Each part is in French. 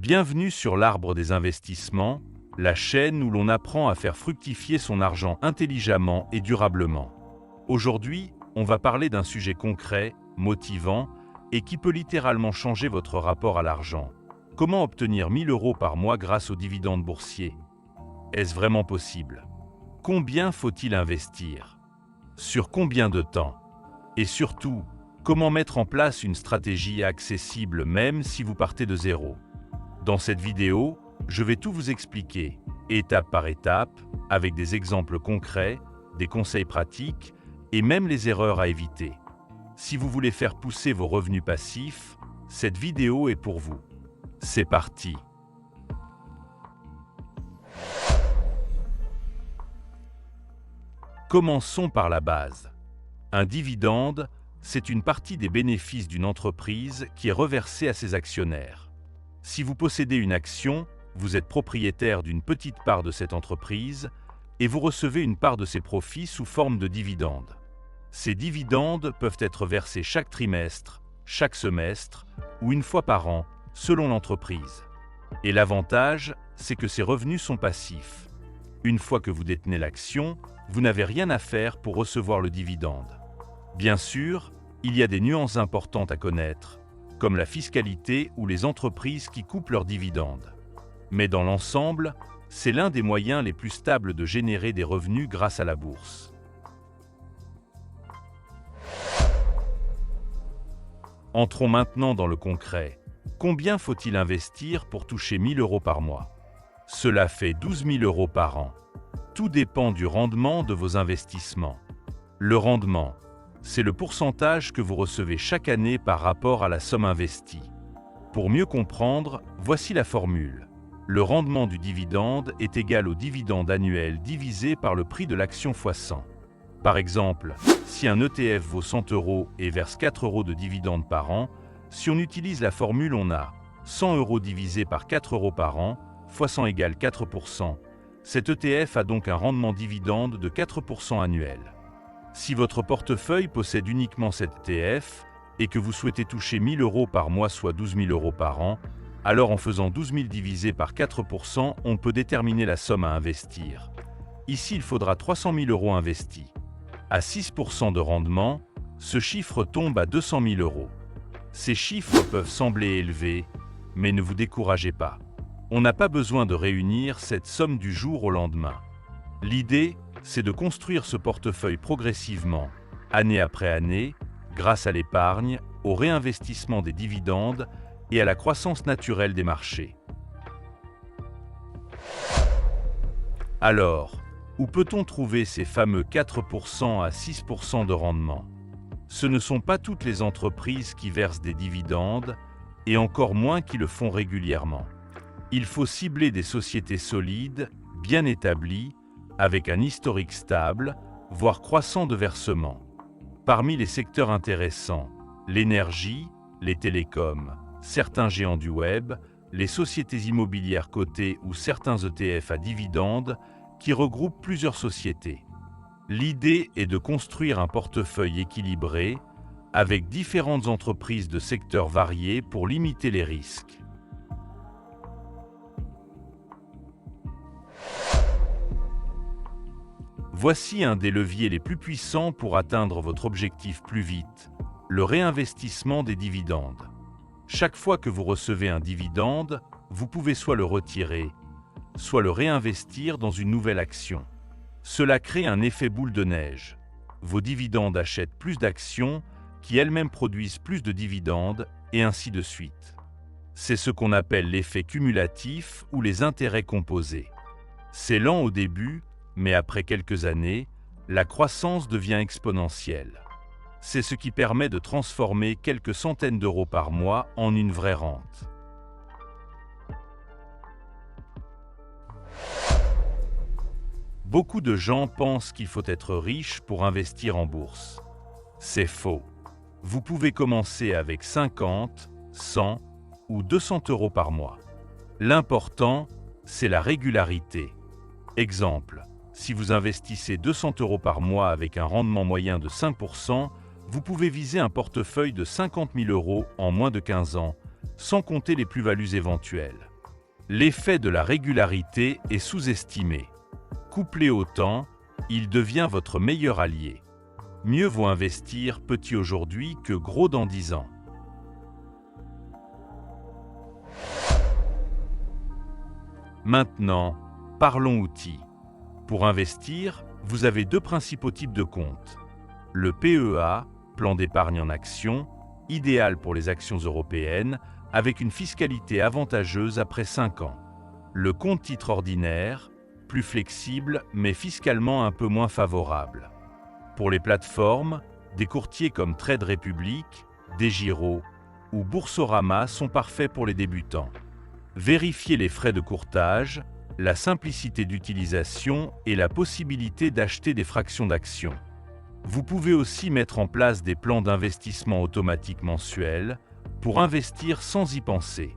Bienvenue sur l'Arbre des investissements, la chaîne où l'on apprend à faire fructifier son argent intelligemment et durablement. Aujourd'hui, on va parler d'un sujet concret, motivant et qui peut littéralement changer votre rapport à l'argent. Comment obtenir 1 000 € par mois grâce aux dividendes boursiers? Est-ce vraiment possible? Combien faut-il investir? Sur combien de temps? Et surtout, comment mettre en place une stratégie accessible même si vous partez de zéro? Dans cette vidéo, je vais tout vous expliquer, étape par étape, avec des exemples concrets, des conseils pratiques et même les erreurs à éviter. Si vous voulez faire pousser vos revenus passifs, cette vidéo est pour vous. C'est parti! Commençons par la base. Un dividende, c'est une partie des bénéfices d'une entreprise qui est reversée à ses actionnaires. Si vous possédez une action, vous êtes propriétaire d'une petite part de cette entreprise et vous recevez une part de ses profits sous forme de dividendes. Ces dividendes peuvent être versés chaque trimestre, chaque semestre ou une fois par an, selon l'entreprise. Et l'avantage, c'est que ces revenus sont passifs. Une fois que vous détenez l'action, vous n'avez rien à faire pour recevoir le dividende. Bien sûr, il y a des nuances importantes à connaître, comme la fiscalité ou les entreprises qui coupent leurs dividendes. Mais dans l'ensemble, c'est l'un des moyens les plus stables de générer des revenus grâce à la bourse. Entrons maintenant dans le concret. Combien faut-il investir pour toucher 1 000 € par mois? Cela fait 12 000 € par an. Tout dépend du rendement de vos investissements. Le rendement, c'est le pourcentage que vous recevez chaque année par rapport à la somme investie. Pour mieux comprendre, voici la formule. Le rendement du dividende est égal au dividende annuel divisé par le prix de l'action fois 100. Par exemple, si un ETF vaut 100 € et verse 4 € de dividendes par an, si on utilise la formule, on a 100 € divisé par 4 € par an, fois 100 égale 4%. Cet ETF a donc un rendement dividende de 4% annuel. Si votre portefeuille possède uniquement cet ETF et que vous souhaitez toucher 1 000 € par mois, soit 12 000 € par an, alors en faisant 12 000 divisé par 4%, on peut déterminer la somme à investir. Ici, il faudra 300 000 € investis. À 6% de rendement, ce chiffre tombe à 200 000 €. Ces chiffres peuvent sembler élevés, mais ne vous découragez pas. On n'a pas besoin de réunir cette somme du jour au lendemain. L'idée, c'est de construire ce portefeuille progressivement, année après année, grâce à l'épargne, au réinvestissement des dividendes et à la croissance naturelle des marchés. Alors, où peut-on trouver ces fameux 4% à 6% de rendement? Ce ne sont pas toutes les entreprises qui versent des dividendes, et encore moins qui le font régulièrement. Il faut cibler des sociétés solides, bien établies, avec un historique stable, voire croissant de versement. Parmi les secteurs intéressants, l'énergie, les télécoms, certains géants du web, les sociétés immobilières cotées ou certains ETF à dividendes qui regroupent plusieurs sociétés. L'idée est de construire un portefeuille équilibré avec différentes entreprises de secteurs variés pour limiter les risques. Voici un des leviers les plus puissants pour atteindre votre objectif plus vite, le réinvestissement des dividendes. Chaque fois que vous recevez un dividende, vous pouvez soit le retirer, soit le réinvestir dans une nouvelle action. Cela crée un effet boule de neige. Vos dividendes achètent plus d'actions qui elles-mêmes produisent plus de dividendes et ainsi de suite. C'est ce qu'on appelle l'effet cumulatif ou les intérêts composés. C'est lent au début, mais après quelques années, la croissance devient exponentielle. C'est ce qui permet de transformer quelques centaines d'euros par mois en une vraie rente. Beaucoup de gens pensent qu'il faut être riche pour investir en bourse. C'est faux. Vous pouvez commencer avec 50, 100 ou 200 € par mois. L'important, c'est la régularité. Exemple. Si vous investissez 200 € par mois avec un rendement moyen de 5%, vous pouvez viser un portefeuille de 50 000 € en moins de 15 ans, sans compter les plus-values éventuelles. L'effet de la régularité est sous-estimé. Couplé au temps, il devient votre meilleur allié. Mieux vaut investir petit aujourd'hui que gros dans 10 ans. Maintenant, parlons outils. Pour investir, vous avez deux principaux types de comptes. Le PEA, plan d'épargne en actions, idéal pour les actions européennes, avec une fiscalité avantageuse après 5 ans. Le compte titre ordinaire, plus flexible mais fiscalement un peu moins favorable. Pour les plateformes, des courtiers comme Trade Republic, DEGIRO ou Boursorama sont parfaits pour les débutants. Vérifiez les frais de courtage, la simplicité d'utilisation et la possibilité d'acheter des fractions d'actions. Vous pouvez aussi mettre en place des plans d'investissement automatiques mensuels pour investir sans y penser.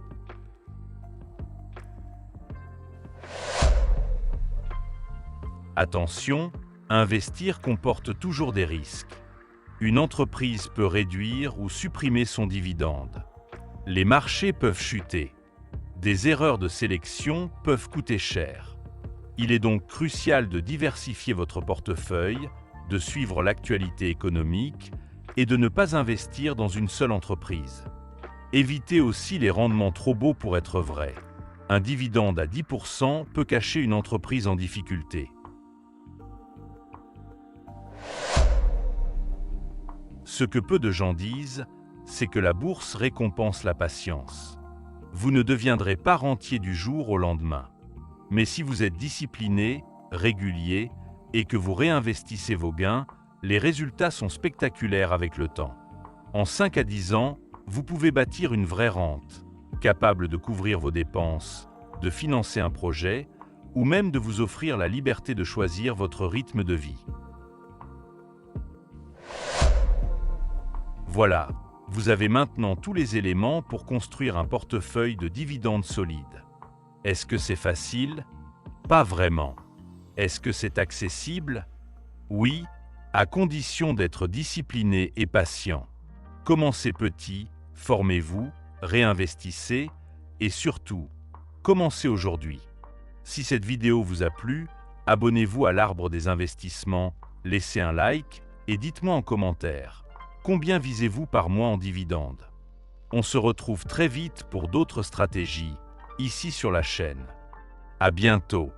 Attention, investir comporte toujours des risques. Une entreprise peut réduire ou supprimer son dividende. Les marchés peuvent chuter. Des erreurs de sélection peuvent coûter cher. Il est donc crucial de diversifier votre portefeuille, de suivre l'actualité économique et de ne pas investir dans une seule entreprise. Évitez aussi les rendements trop beaux pour être vrais. Un dividende à 10% peut cacher une entreprise en difficulté. Ce que peu de gens disent, c'est que la bourse récompense la patience. Vous ne deviendrez pas rentier du jour au lendemain. Mais si vous êtes discipliné, régulier et que vous réinvestissez vos gains, les résultats sont spectaculaires avec le temps. En 5 à 10 ans, vous pouvez bâtir une vraie rente, capable de couvrir vos dépenses, de financer un projet ou même de vous offrir la liberté de choisir votre rythme de vie. Voilà, vous avez maintenant tous les éléments pour construire un portefeuille de dividendes solides. Est-ce que c'est facile? Pas vraiment. Est-ce que c'est accessible? Oui, à condition d'être discipliné et patient. Commencez petit, formez-vous, réinvestissez et surtout, commencez aujourd'hui. Si cette vidéo vous a plu, abonnez-vous à l'Arbre des investissements, laissez un like et dites-moi en commentaire. Combien visez-vous par mois en dividendes? On se retrouve très vite pour d'autres stratégies, ici sur la chaîne. À bientôt.